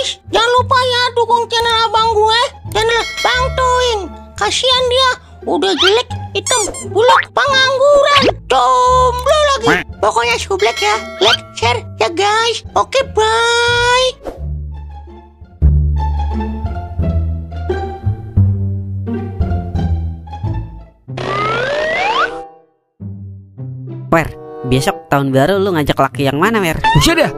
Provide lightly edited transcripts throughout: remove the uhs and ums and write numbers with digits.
guys, jangan lupa ya dukung channel abang gue, channel Bang Toing. Kasihan dia, udah jelek, hitam, buluk, pengangguran, jomblo lagi. Pokoknya sublek ya, like, share ya guys. Oke, bye. Wer, besok tahun baru lu ngajak laki yang mana, Wer? Buset dah.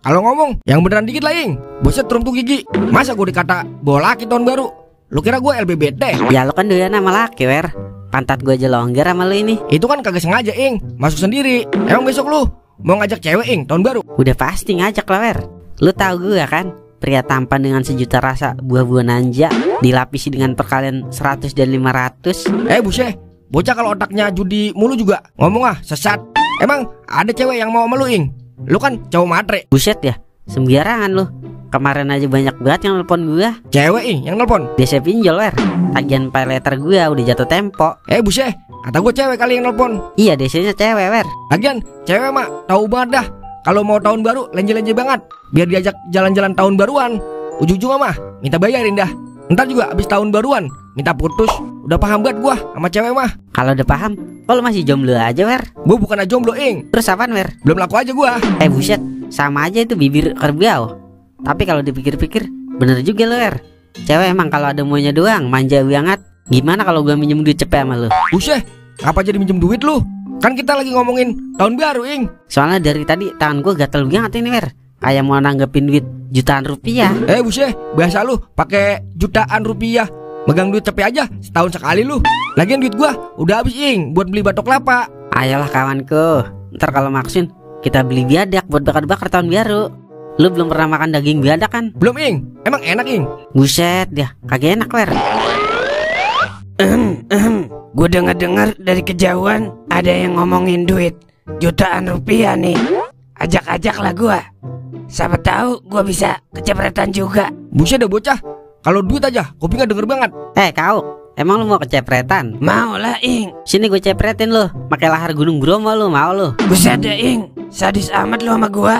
Kalau ngomong yang beneran dikit lah, Ing. Buset rum tuh gigi. Masa gue dikata bawa laki tahun baru? Lu kira gue LBBT? Ya lu kan doyan sama laki, Wer. Pantat gue aja longgar sama lu ini. Itu kan kagak sengaja, Ing. Masuk sendiri. Emang besok lu mau ngajak cewek, Ing, tahun baru? Udah pasti ngajak lah, Wer. Lu tahu gue kan, pria tampan dengan sejuta rasa buah-buah nanja, dilapisi dengan perkalian 100 dan 500. Buset. Bocah kalau otaknya judi mulu juga ngomong sesat. Emang ada cewek yang mau sama lu, Ing? Lu kan cowok matre. Buset ya, sembarangan lu. Kemarin aja banyak banget yang nelpon gua. Cewek, Ing, yang nelpon? DC pinjol, Wer. Tagihan pay letter gua udah jatuh tempo. Buset. Kata gue cewek kali yang nelpon. Iya, DC-nya cewek, Wer. Lagian cewek mah tahu banget dah. Kalau mau tahun baru lenje-lenje banget. Biar diajak jalan-jalan tahun baruan. Ujung-ujungnya mah minta bayarin dah. Ntar juga abis tahun baruan minta putus. Udah paham banget gua sama cewek mah. Kalau udah paham, kalau masih jomblo aja, Wer. Gua bukan aja jomblo, Ing. Terus apaan, Wer? Belum laku aja gua. Buset, sama aja itu bibir kerbau. Tapi kalau dipikir-pikir, bener juga lo, Wer. Cewek emang kalau ada maunya doang, manja banget. Gimana kalau gua minjem duit cepet sama lu? Buset, ngapa jadi minjem duit lu? Kan kita lagi ngomongin tahun baru, Ing. Soalnya dari tadi tangan gua gatel banget ini, Wer. Kayak mau nanggepin duit jutaan rupiah. Buset, biasa lu pakai jutaan rupiah. Megang duit cepet aja setahun sekali lu. Lagian duit gua udah habis, Ing, buat beli batok kelapa. Ayolah kawanku, ntar kalau maksin kita beli biadak buat bakar-bakar tahun baru. Lu belum pernah makan daging biadak kan? Belum, Ing. Emang enak, Ing? Buset dia, kagak enak, Wer. Gue dengar dari kejauhan ada yang ngomongin duit jutaan rupiah nih. Ajak-ajak lah gue. Siapa tahu gue bisa kecepretan juga. Buset dah bocah. Kalau duit aja, kupingnya denger banget. Kau, emang lu mau kecepretan? Mau lah, Ing. Sini gue cepretin lu, pakai lahar gunung Bromo lu, mau lu? Buset dah, Ing. Sadis amat lu sama gue.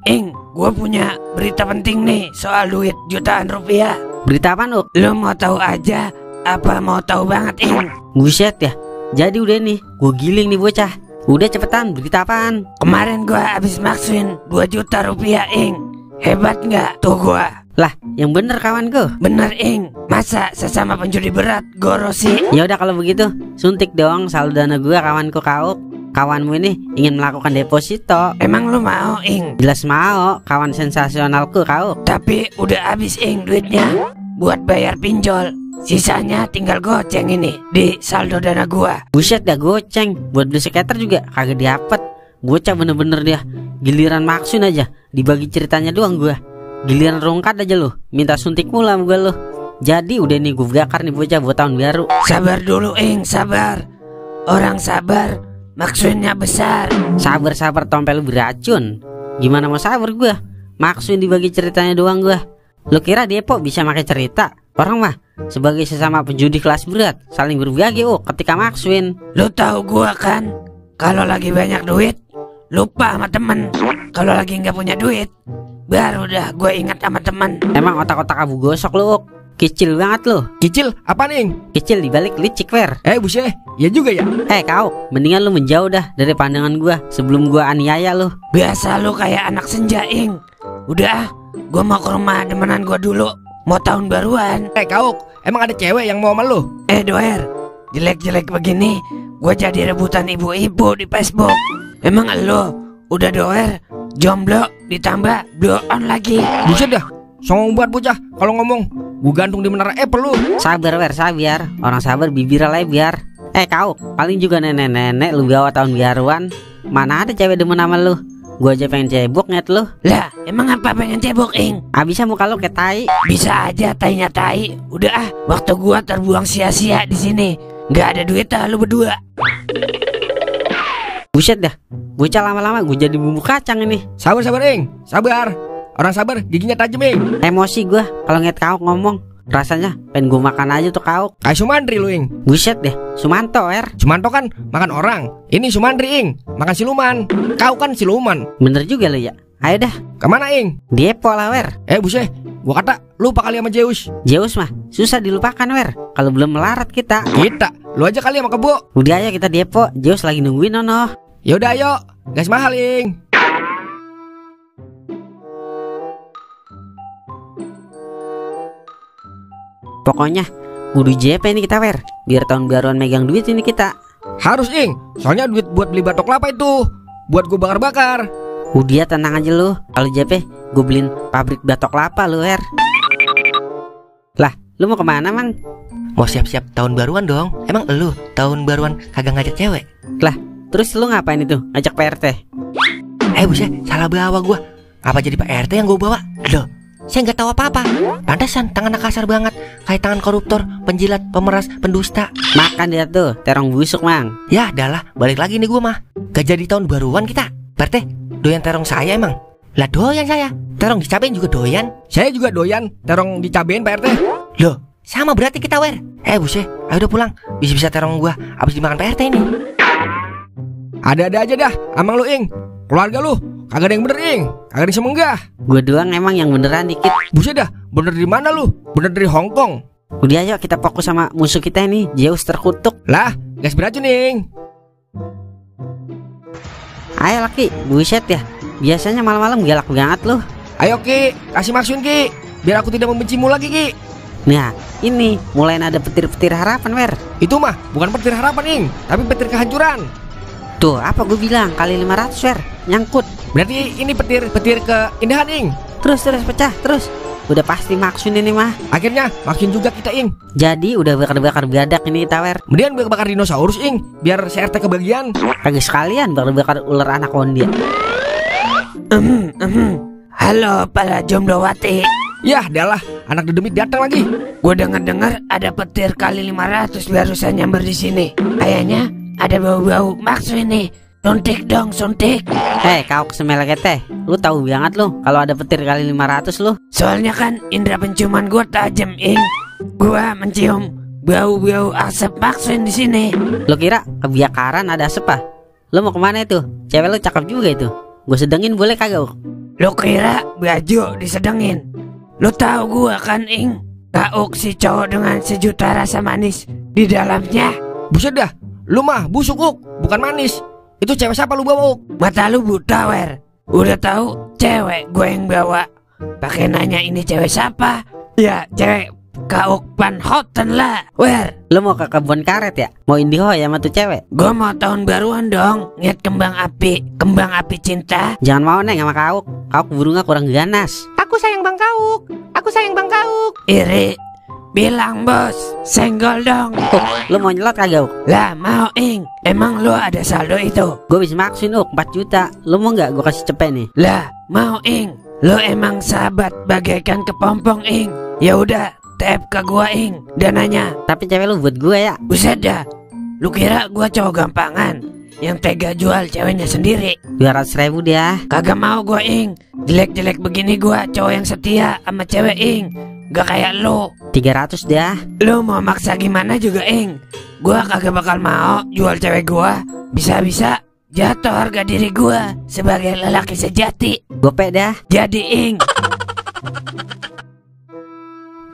Ing, gue punya berita penting nih soal duit jutaan rupiah. Berita apaan, Uk? Lu mau tahu aja apa mau tahu banget, Ing? Buset ya. Jadi udah nih, gue giling nih bocah. Udah cepetan, berita apaan? Kemarin gue habis maksuin 2 juta rupiah, Ing. Hebat nggak tuh gue? Lah, yang bener kawanku. Bener, Ing. Masa sesama penjudi berat gorosi? Ya udah kalau begitu, suntik dong saldo dana gua kawanku kau. Kawanmu ini ingin melakukan deposito. Emang lu mau, Ing? Jelas mau, kawan sensasionalku kau. Tapi udah habis, Ing, duitnya buat bayar pinjol. Sisanya tinggal goceng ini di saldo dana gua. Buset dah goceng, buat beli skater juga kagak diapet. Bocah bener-bener dia. Giliran maksun aja, dibagi ceritanya doang gua. Giliran rongkat aja lu, minta suntik mula sama gue lu. Jadi udah nih gue bakar nih bocah buat tahun baru. Sabar dulu, Ing, sabar. Orang sabar maksudnya besar. Sabar tompel lu beracun. Gimana mau sabar gue? Maksud dibagi ceritanya doang gue. Lu kira Depo bisa pakai cerita? Orang mah sebagai sesama penjudi kelas berat saling berbagi ketika maksuin. Lu tahu gua kan, kalau lagi banyak duit lupa sama temen. Kalau lagi nggak punya duit baru dah gue ingat sama teman. Emang otak-otak abu gosok lu, Uk. Kecil banget lu. Kecil apa, Ning? Kecil dibalik licik, Wer. Buset, ya juga ya. Kau, mendingan lu menjauh dah dari pandangan gua sebelum gua aniaya lu. Biasa lu kayak anak senja, Ing. Udah, gua mau ke rumah demenan gua dulu. Mau tahun baruan. Kau, emang ada cewek yang mau sama lu? Doer, jelek-jelek begini gua jadi rebutan ibu-ibu di Facebook. Emang lu udah doer, jomblo, ditambah blow on lagi. Buset dah, songong banget bocah kalau ngomong. Gue gantung di menara Apple lu. Sabar, Wer, sabar. Orang sabar bibir lebar. Kau, paling juga nenek-nenek lu bawa tahun baruan. Mana ada cewek demen sama lu? Gua aja pengen cebok ngeliat lu. Lah, emang apa pengen cebok, Ing? Abisnya muka lu kayak tai. Bisa aja tainya tai. Udah waktu gua terbuang sia-sia di sini. Nggak ada duit lu berdua. Buset dah, bocah lama-lama gue jadi bumbu kacang ini. Sabar, Ing. Sabar. Orang sabar giginya tajam, Ing. Emosi gue kalau ngeliat kau ngomong. Rasanya pengen gue makan aja tuh kau. Kayak Sumantri lu, Ing. Buset deh, Sumanto, Wer. Sumanto kan makan orang. Ini Sumantri, Ing, makan siluman. Kau kan siluman. Bener juga lu ya. Ayo dah. Kemana, Ing? Depo lah, Wer. Buset, Gua kata lupa kali sama Zeus. Zeus mah susah dilupakan, Wer. Kalau belum melarat kita. Lu aja kali sama Kebo. Udah ayo kita depo. Zeus lagi nungguin Nono. Yaudah ayo, gas mahal Ing. Pokoknya kudu JP nih kita, Wer. Biar tahun baruan megang duit ini kita. Harus Ing, soalnya duit buat beli batok kelapa itu buat gue bakar-bakar. Udah tenang aja lu. Kalau JP gue beliin pabrik batok kelapa lu, Wer. Lah, lu mau kemana, Mang? Mau siap-siap tahun baruan dong. Emang lu tahun baruan kagak ngajak cewek? Lah, terus lu ngapain itu? Ngajak PRT? Buset, salah bawa gua. Apa jadi Pak RT yang gua bawa? Aduh, saya nggak tahu apa-apa. Pantesan tangannya kasar banget, kayak tangan koruptor, penjilat, pemeras, pendusta. Makan dia tuh, terong busuk, Mang. Ya, adalah balik lagi nih gua mah. Gak jadi tahun baruan kita. Pak RT, doyan terong saya emang? Lah doyan saya. Terong dicabain juga doyan. Saya juga doyan terong dicabain Pak RT. Loh, sama berarti kita, Wer. Buset, ayo udah pulang. Bisa-bisa terong gua habis dimakan Pak RT ini. Ada-ada aja dah, amang lu Ing. Keluarga lu kagak ada yang bener Ing, kagak ada yang semenggah. Gue doang emang yang beneran dikit. Buset dah, bener dari mana lu? Bener dari Hongkong. Udah ayo kita fokus sama musuh kita ini, Zeus terkutuk. Lah, gas beracun Ing. Ayo Laki, buset ya. Biasanya malam-malam galak banget lu. Ayo Ki, kasih maksun Ki, biar aku tidak membencimu lagi Ki. Nah, ini mulai ada petir-petir harapan, Wer. Itu mah bukan petir harapan Ing, tapi petir kehancuran. Tuh, apa gue bilang kali 500, Wer. Nyangkut. Berarti ini petir keindahan Ing. Terus pecah, terus. Udah pasti maksun ini mah. Akhirnya makin juga kita Ing. Jadi udah bakar-bakar badak ini kita, Wer. Kemudian bakar dinosaurus Ing, biar CRT kebagian. Kagak sekalian bakar-bakar ular anakonda. Halo para jomblowati. Yah, adalah anak dedemit datang lagi. Gue dengar ada petir kali 500 barusan nyamber di sini. Kayaknya ada bau-bau maksu ini. Suntik dong, suntik. Kau kesemelek teh. Lu tahu banget lu kalau ada petir kali 500 lu. Soalnya kan indera penciuman gue tajam, Ing. Gua mencium bau-bau asap maksuin di sini. Lu kira kebiakaran ada asap ah? Lu mau kemana itu? Cewek lu cakep juga itu. Gue sedengin boleh kagak? Lu kira baju disedengin? Lu tahu gua kan, Ing? Kauk si cowok dengan sejuta rasa manis di dalamnya. Buset dah, lu mah busuk Uk, bukan manis. Itu cewek siapa lu bawa Uk? Mata lu buta, Wer. Udah tahu cewek gue yang bawa. Pakai nanya ini cewek siapa? Ya cewek Kauk Van Houten lah, Wer. Lu mau ke kebun karet ya? Mau indihoy sama tuh cewek? Gue mau tahun baruan dong, ngeliat kembang api cinta. Jangan mau neng sama Kauk. Kauk burungnya kurang ganas. Aku sayang Bang Kauk. Aku sayang Bang Kauk. Iri. Bilang bos, senggol dong. Lu mau nyelot kagak? Lah mau Ing, emang lu ada saldo itu? Gue bisa maksin 4 juta. Lu mau nggak gue kasih cepet nih? Lah mau Ing, lu emang sahabat bagaikan kepompong Ing. Ya udah, tap ke gua Ing, dananya. Tapi cewek lu buat gue ya. Buset dah, lu kira gua cowok gampangan yang tega jual ceweknya sendiri? 200.000 dia. Kagak mau gua Ing, jelek-jelek begini gua cowok yang setia sama cewek Ing. Gak kayak lu. 300 dia. Lu mau maksa gimana juga Ing, gua kagak bakal mau jual cewek gua. Bisa-bisa jatuh harga diri gua sebagai lelaki sejati. Gope dah. Jadi Ing,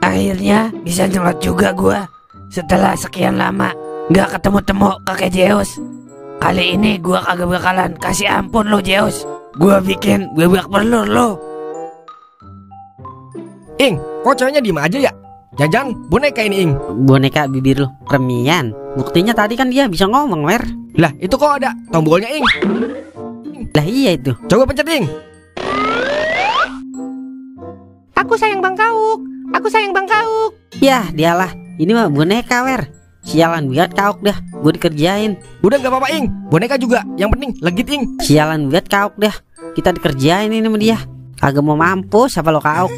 akhirnya bisa nyelot juga gua. Setelah sekian lama gak ketemu-temu kakek Zeus. Kali ini gua kagak bakalan kasih ampun lo Zeus. Gua bikin babak belur lo. Ing, kok ceweknya diem aja ya? Jangan boneka ini Ing. Boneka bibir lu kremian. Buktinya tadi kan dia bisa ngomong, Wer. Lah itu kok ada tombolnya Ing? Lah iya itu. Coba pencet Ing. Aku sayang Bang Kauk. Aku sayang Bang Kauk. Yah dialah. Ini mah boneka, Wer. Sialan banget Kauk dah. Gue dikerjain. Udah gak apa-apa Ing, boneka juga. Yang penting legit Ing. Sialan banget Kauk dah. Kita dikerjain ini sama dia. Kagak mau mampus apa lo Kauk.